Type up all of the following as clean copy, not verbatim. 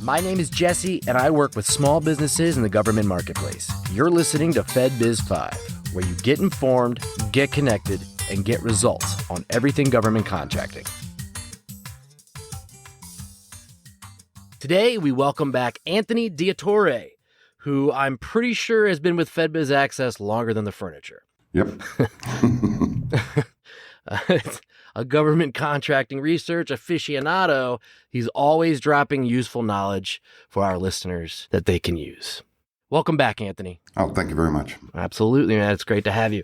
My name is Jesse, and I work with small businesses in the government marketplace. You're listening to FedBiz 5, where you get informed, get connected, and get results on everything government contracting. Today, we welcome back Anthony Diattore, who I'm pretty sure has been with FedBiz Access longer than the furniture. Yep. A government contracting research aficionado, he's always dropping useful knowledge for our listeners that they can use. Welcome back, Anthony. Oh, thank you very much. Absolutely, man. It's great to have you.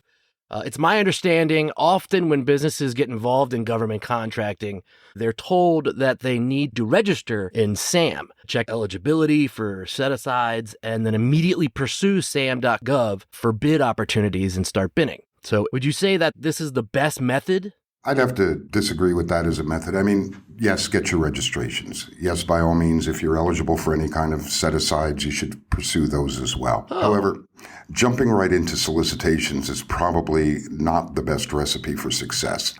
It's my understanding, often when businesses get involved in government contracting, they're told that they need to register in SAM, check eligibility for set-asides, and then immediately pursue SAM.gov for bid opportunities and start bidding. So would you say that this is the best method? I'd have to disagree with that as a method. I mean, yes, get your registrations. Yes, by all means, if you're eligible for any kind of set-asides, you should pursue those as well. Oh. However, jumping right into solicitations is probably not the best recipe for success.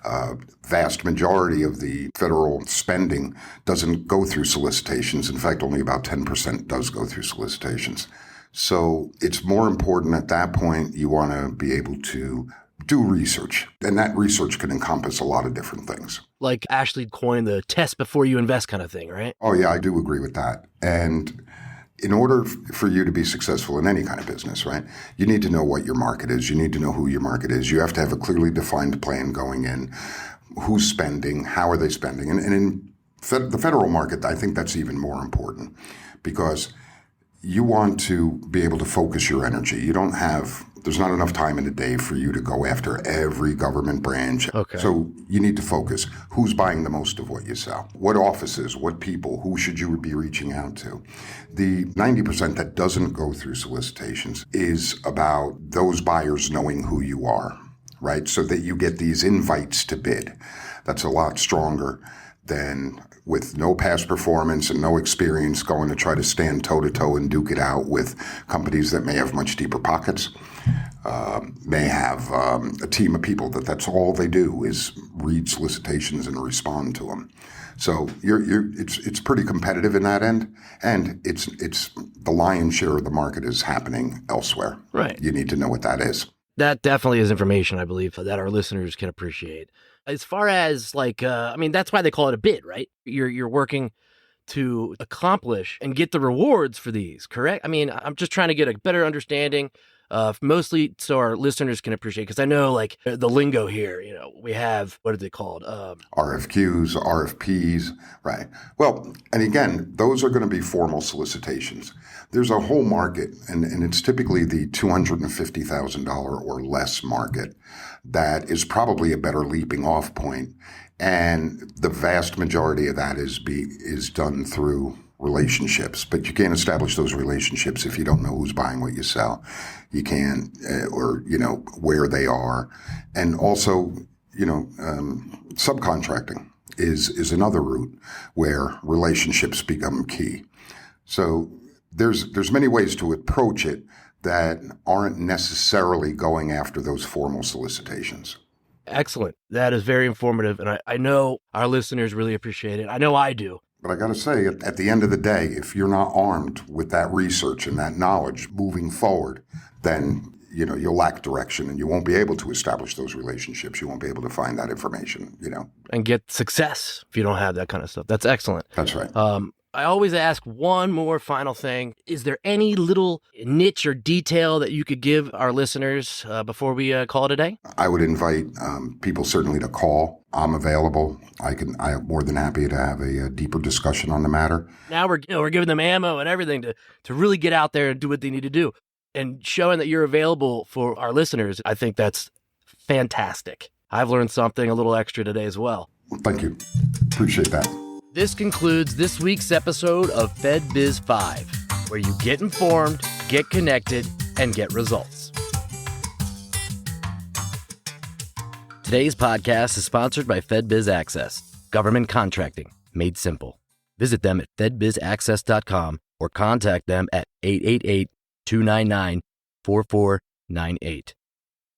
Vast majority of the federal spending doesn't go through solicitations. In fact, only about 10% does go through solicitations. So it's more important at that point, you want to be able to do research. And that research can encompass a lot of different things. Like Ashley coined the test before you invest kind of thing, right? Oh, yeah, I do agree with that. And in order for you to be successful in any kind of business, right, you need to know what your market is. You need to know who your market is. You have to have a clearly defined plan going in. Who's spending? How are they spending? And in the federal market, I think that's even more important because you want to be able to focus your energy. There's not enough time in the day for you to go after every government branch. Okay. So you need to focus. Who's buying the most of what you sell? What offices? What people? Who should you be reaching out to? The 90% that doesn't go through solicitations is about those buyers knowing who you are, right? So that you get these invites to bid. That's a lot stronger than with no past performance and no experience going to try to stand toe-to-toe and duke it out with companies that may have much deeper pockets, may have a team of people that's all they do is read solicitations and respond to them. So it's pretty competitive in that end, and it's the lion's share of the market is happening elsewhere. Right. You need to know what that is. That definitely is information, I believe, that our listeners can appreciate. As far as that's why they call it a bid, right? You're working to accomplish and get the rewards for these, correct? I mean, I'm just trying to get a better understanding, mostly so our listeners can appreciate, because I know like the lingo here, we have, what are they called? RFQs, RFPs, right. Well, and again, those are going to be formal solicitations. There's a whole market, and it's typically the $250,000 or less market that is probably a better leaping off point. And the vast majority of that is done through relationships, but you can't establish those relationships if you don't know who's buying what you sell. You can't, or where they are. And also, subcontracting is another route where relationships become key. So there's many ways to approach it that aren't necessarily going after those formal solicitations. Excellent. That is very informative. And I know our listeners really appreciate it. I know I do. But I got to say, at the end of the day, if you're not armed with that research and that knowledge moving forward, then you'll lack direction and you won't be able to establish those relationships. You won't be able to find that information, And get success if you don't have that kind of stuff. That's excellent. That's right. I always ask one more final thing. Is there any little niche or detail that you could give our listeners before we call it a day? I would invite people certainly to call. I'm available. I'm more than happy to have a deeper discussion on the matter. Now we're giving them ammo and everything to really get out there and do what they need to do. And showing that you're available for our listeners, I think that's fantastic. I've learned something a little extra today as well. Thank you. Appreciate that. This concludes this week's episode of FedBiz 5, where you get informed, get connected, and get results. Today's podcast is sponsored by FedBiz Access, government contracting made simple. Visit them at FedBizAccess.com or contact them at 888-299-4498.